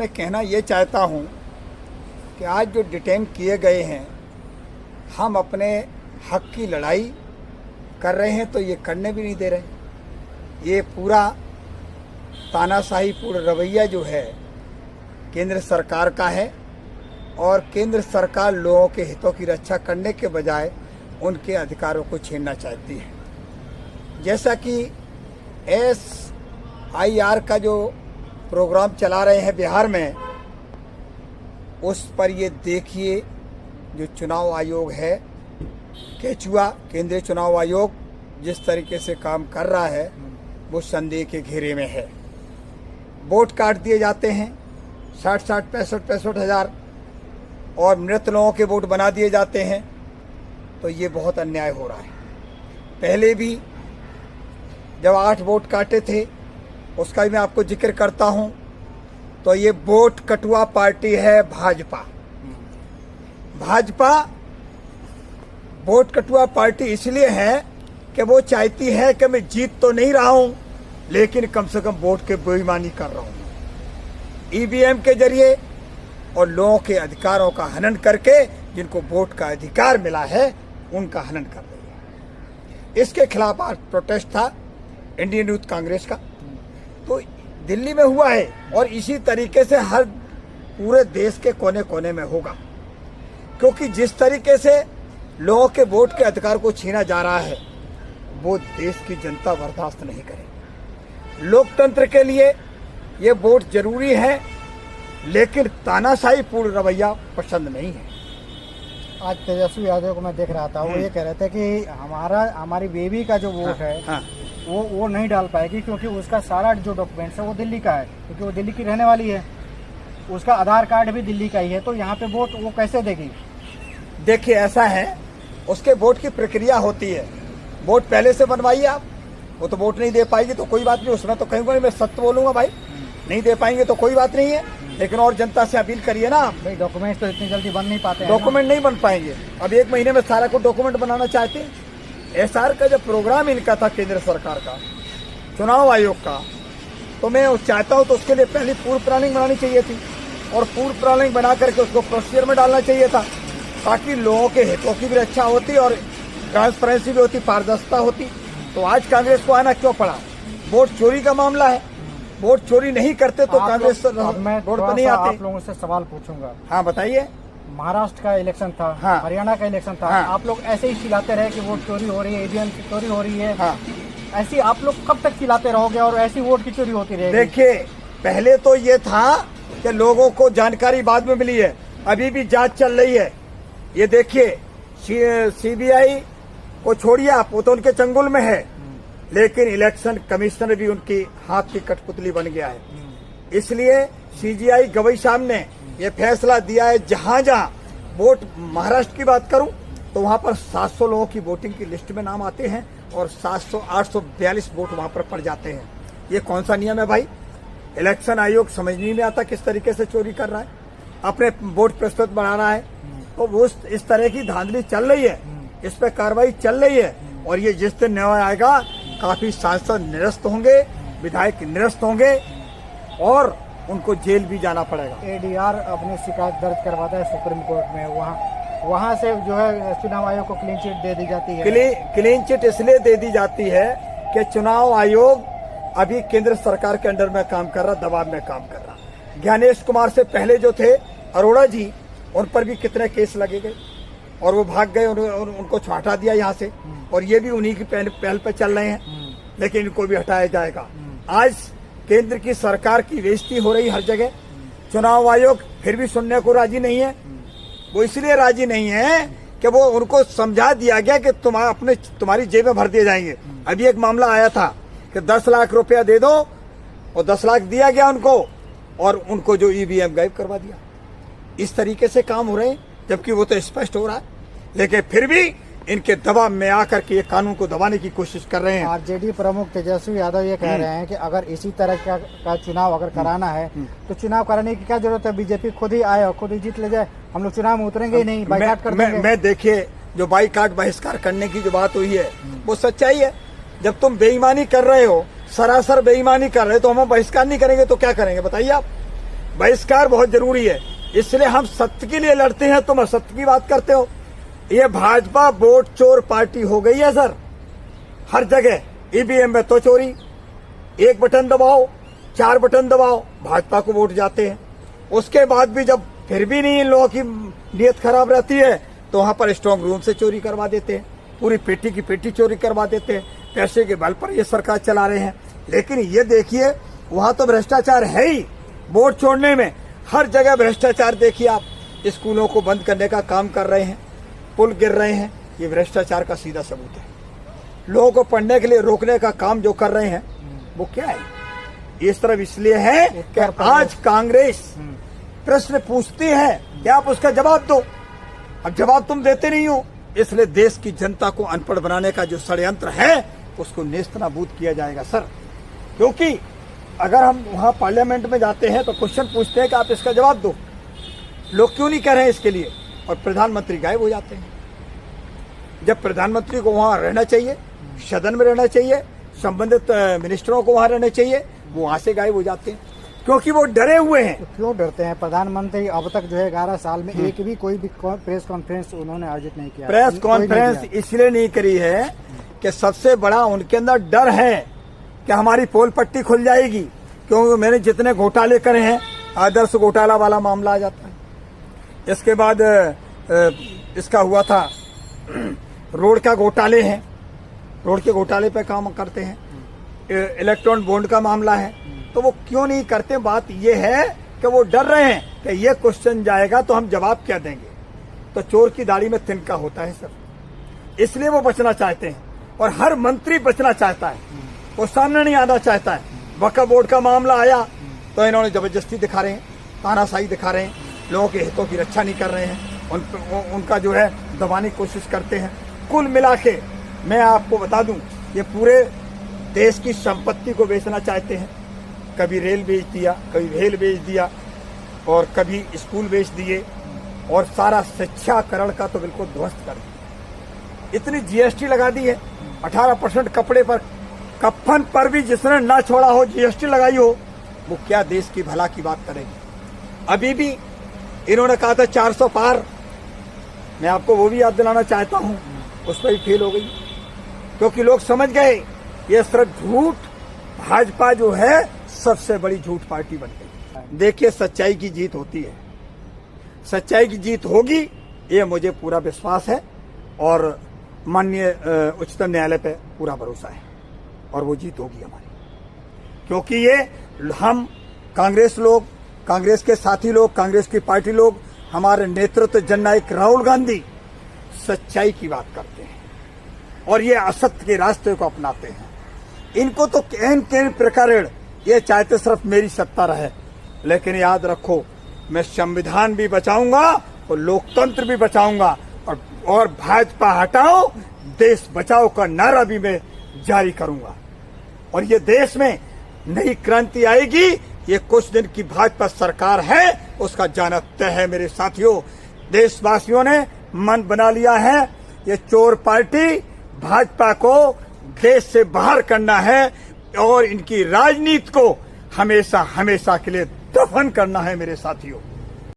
मैं कहना ये चाहता हूँ कि आज जो डिटेन किए गए हैं, हम अपने हक की लड़ाई कर रहे हैं तो ये करने भी नहीं दे रहे। ये पूरा तानाशाही पूर्ण रवैया जो है केंद्र सरकार का है और केंद्र सरकार लोगों के हितों की रक्षा करने के बजाय उनके अधिकारों को छीनना चाहती है। जैसा कि SIR का जो प्रोग्राम चला रहे हैं बिहार में, उस पर ये देखिए जो चुनाव आयोग है, केचुआ केंद्रीय चुनाव आयोग जिस तरीके से काम कर रहा है वो संदेह के घेरे में है। वोट काट दिए जाते हैं 60-60, 65-65 हज़ार और मृत लोगों के वोट बना दिए जाते हैं, तो ये बहुत अन्याय हो रहा है। पहले भी जब 8 वोट काटे थे उसका भी मैं आपको जिक्र करता हूं, तो ये वोट कटुआ पार्टी है भाजपा। भाजपा वोट कटुआ पार्टी इसलिए है कि वो चाहती है कि मैं जीत तो नहीं रहा हूं लेकिन कम से कम वोट के बेईमानी कर रहा हूं, EVM के जरिए और लोगों के अधिकारों का हनन करके जिनको वोट का अधिकार मिला है उनका हनन कर रही है। इसके खिलाफ आज प्रोटेस्ट था इंडियन यूथ कांग्रेस का, तो दिल्ली में हुआ है और इसी तरीके से हर पूरे देश के कोने कोने में होगा, क्योंकि जिस तरीके से लोगों के वोट के अधिकार को छीना जा रहा है वो देश की जनता बर्दाश्त नहीं करेगी। लोकतंत्र के लिए ये वोट जरूरी है लेकिन तानाशाही पूर्ण रवैया पसंद नहीं है। आज तेजस्वी यादव को मैं देख रहा था, वो ये कह रहे थे कि हमारी बेबी का जो वोट है वो नहीं डाल पाएगी क्योंकि उसका सारा जो डॉक्यूमेंट्स है वो दिल्ली का है, क्योंकि वो दिल्ली की रहने वाली है, उसका आधार कार्ड भी दिल्ली का ही है, तो यहाँ पे वोट वो कैसे देगी? देखिए ऐसा है, उसके वोट की प्रक्रिया होती है, वोट पहले से बनवाइए आप, वो तो वोट नहीं दे पाएगी तो कोई बात नहीं, उसमें तो कहूँगा मैं सत्य बोलूंगा भाई, नहीं दे पाएंगे तो कोई बात नहीं है, लेकिन और जनता से अपील करिए ना। भाई डॉक्यूमेंट तो इतनी जल्दी बन नहीं पाते, डॉक्यूमेंट नहीं बन पाएंगे, अब 1 महीने में सारा कुछ डॉक्यूमेंट बनाना चाहते हैं। SR का जब प्रोग्राम इनका था केंद्र सरकार का, चुनाव आयोग का, तो मैं चाहता हूँ तो उसके लिए पहले पूर्व प्लानिंग बनानी चाहिए थी और पूर्व प्लानिंग बना करके उसको प्रोसीजर में डालना चाहिए था ताकि लोगों के हितों की भी रक्षा होती और ट्रांसपेरेंसी भी होती, पारदर्शिता होती। तो आज कांग्रेस को आना क्यों पड़ा? वोट चोरी का मामला है, वोट चोरी नहीं करते तो कांग्रेस वोट पर नहीं आते। आप लोगों से सवाल पूछूंगा। हाँ बताइए। महाराष्ट्र का इलेक्शन था, हाँ। हरियाणा का इलेक्शन था, हाँ। आप लोग ऐसे ही चिल्लाते रहे कि वोट चोरी हो रही है, EVM की चोरी हो रही है, हाँ। ऐसी आप लोग कब तक चिल्लाते रहोगे और ऐसी वोट की चोरी होती रहेगी? देखिए पहले तो ये था कि लोगों को जानकारी बाद में मिली है, अभी भी जांच चल रही है। ये देखिए CBI को छोड़िए आप, वो तो उनके चंगुल में है, लेकिन इलेक्शन कमिश्नर भी उनकी हाथ की कठपुतली बन गया है। इसलिए CGI गवई साहब ने ये फैसला दिया है, जहां जहां वोट, महाराष्ट्र की बात करूं तो वहां पर 700 लोगों की वोटिंग की लिस्ट में नाम आते हैं और 842 वोट वहां पर पड़ जाते हैं। ये कौन सा नियम है भाई? इलेक्शन आयोग समझ नहीं में आता किस तरीके से चोरी कर रहा है, अपने वोट प्रतिशत बढ़ा रहा है, तो वो इस तरह की धांधली चल रही है, इस पर कार्रवाई चल रही है और ये जिस दिन न्याय आएगा काफी सांसद निरस्त होंगे, विधायक निरस्त होंगे और उनको जेल भी जाना पड़ेगा। ADR अपनी शिकायत दर्ज करवाता है सुप्रीम कोर्ट में, वहाँ से जो है चुनाव आयोग को क्लीन चिट दे दी जाती है। क्लीन चिट इसलिए दे दी जाती है कि चुनाव आयोग अभी केंद्र सरकार के अंडर में काम कर रहा, दबाव में काम कर रहा। ज्ञानेश कुमार से पहले जो थे अरोड़ा जी, उन पर भी कितने केस लगे गए और वो भाग गए, उनको हटा दिया यहाँ से, और ये भी उन्हीं की पहल पे चल रहे हैं, लेकिन इनको भी हटाया जाएगा। आज केंद्र की सरकार की बेइज्जती हो रही हर जगह, चुनाव आयोग फिर भी सुनने को राजी नहीं है। वो इसलिए राजी नहीं है कि वो उनको समझा दिया गया कि तुम्हारी जेब में भर दिए जाएंगे। अभी एक मामला आया था कि 10 लाख रुपया दे दो और 10 लाख दिया गया उनको और उनको जो EVM गायब करवा दिया। इस तरीके से काम हो रहे हैं, जबकि वो तो स्पष्ट हो रहा है, लेकिन फिर भी इनके दबाव में आकर के ये कानून को दबाने की कोशिश कर रहे हैं। RJD प्रमुख तेजस्वी यादव ये कह रहे हैं कि अगर इसी तरह का चुनाव अगर कराना है तो चुनाव कराने की क्या जरूरत है? बीजेपी खुद ही आए और खुद ही जीत ले जाए, हम लोग चुनाव में उतरेंगे ही नहीं, बाइकाट कर देंगे। मैं देखिए, जो बाइकाट बहिष्कार करने की जो बात हुई है वो सच्चाई है। जब तुम बेईमानी कर रहे हो, सरासर बेईमानी कर रहे हो, तो हम बहिष्कार नहीं करेंगे तो क्या करेंगे बताइए आप? बहिष्कार बहुत जरूरी है। इसलिए हम सत्य के लिए लड़ते हैं, तुम असत्य की बात करते हो। ये भाजपा वोट चोर पार्टी हो गई है सर। हर जगह ईवीएम में तो चोरी, एक बटन दबाओ, 4 बटन दबाओ, भाजपा को वोट जाते हैं। उसके बाद भी जब फिर भी नहीं इन लोगों की नीयत खराब रहती है तो वहां पर स्ट्रांग रूम से चोरी करवा देते हैं, पूरी पेटी की पेटी चोरी करवा देते हैं। पैसे के बल पर ये सरकार चला रहे हैं। लेकिन ये देखिए वहां तो भ्रष्टाचार है ही, वोट छोड़ने में हर जगह भ्रष्टाचार। देखिए आप स्कूलों को बंद करने का काम कर रहे हैं, पुल गिर रहे हैं, ये भ्रष्टाचार का सीधा सबूत है। लोगों को पढ़ने के लिए रोकने का काम जो कर रहे हैं वो क्या है? इस तरफ इसलिए है कि आज कांग्रेस प्रश्न पूछती है कि आप उसका जवाब दो। अब जवाब तुम देते नहीं हो, इसलिए देश की जनता को अनपढ़ बनाने का जो षड्यंत्र है उसको नेस्तनाबूद किया जाएगा सर। क्योंकि अगर हम वहां पार्लियामेंट में जाते हैं तो क्वेश्चन पूछते हैं कि आप इसका जवाब दो, लोग क्यों नहीं कह रहे हैं इसके लिए, और प्रधानमंत्री गायब हो जाते हैं। जब प्रधानमंत्री को वहां रहना चाहिए, सदन में रहना चाहिए, संबंधित मिनिस्टरों को वहां रहना चाहिए, वो वहां से गायब हो जाते हैं क्योंकि वो डरे हुए हैं। तो क्यों डरते हैं? प्रधानमंत्री अब तक जो है 11 साल में एक भी कोई भी प्रेस कॉन्फ्रेंस उन्होंने आयोजित नहीं किया। प्रेस कॉन्फ्रेंस इसलिए नहीं करी है कि सबसे बड़ा उनके अंदर डर है कि हमारी पोल पट्टी खुल जाएगी, क्योंकि मैंने जितने घोटाले करे हैं आदर्श घोटाला वाला मामला आ जाता है। इसके बाद इसका हुआ था रोड का घोटाले हैं, रोड के घोटाले पे काम करते हैं, इलेक्ट्रॉन बॉन्ड का मामला है, तो वो क्यों नहीं करते? बात ये है कि वो डर रहे हैं कि ये क्वेश्चन जाएगा तो हम जवाब क्या देंगे। तो चोर की दाढ़ी में तिनका होता है सर, इसलिए वो बचना चाहते हैं। और हर मंत्री बचना चाहता है, वो सामने नहीं आना चाहता है। वक्फ बोर्ड का मामला आया तो इन्होंने जबरदस्ती दिखा रहे हैं, तानाशाही दिखा रहे हैं, लोगों के हितों की रक्षा नहीं कर रहे हैं, उनका जो है दबाने की कोशिश करते हैं। कुल मिला के मैं आपको बता दूं, ये पूरे देश की संपत्ति को बेचना चाहते हैं। कभी रेल बेच दिया, कभी भेल बेच दिया, और कभी स्कूल बेच दिए, और सारा शिक्षाकरण का तो बिल्कुल ध्वस्त कर दिया। इतनी जीएसटी लगा दी है, 18% कपड़े पर, कफन पर भी जिसने ना छोड़ा हो जीएसटी लगाई हो, वो क्या देश की भला की बात करेगी। अभी भी इन्होंने कहा था 400 पार, मैं आपको वो भी याद दिलाना चाहता हूं, उस पर भी फेल हो गई, क्योंकि लोग समझ गए ये सिर्फ झूठ, भाजपा जो है सबसे बड़ी झूठ पार्टी बन गई। देखिए सच्चाई की जीत होती है, सच्चाई की जीत होगी, ये मुझे पूरा विश्वास है, और माननीय उच्चतम न्यायालय पे पूरा भरोसा है, और वो जीत होगी हमारी। क्योंकि ये हम कांग्रेस लोग, कांग्रेस के साथी लोग, कांग्रेस की पार्टी लोग, हमारे नेतृत्व जननायक राहुल गांधी सच्चाई की बात करते हैं और ये असत्य के रास्ते को अपनाते हैं। इनको तो कैन प्रकार ये चाहते सिर्फ मेरी सत्ता रहे, लेकिन याद रखो मैं संविधान भी बचाऊंगा और लोकतंत्र भी बचाऊंगा, और भाजपा हटाओ देश बचाओ का नारा भी मैं जारी करूंगा। और ये देश में नई क्रांति आएगी, ये कुछ दिन की भाजपा सरकार है उसका जाना तय है मेरे साथियों। देशवासियों ने मन बना लिया है, ये चोर पार्टी भाजपा को देश से बाहर करना है, और इनकी राजनीति को हमेशा हमेशा के लिए दफन करना है मेरे साथियों।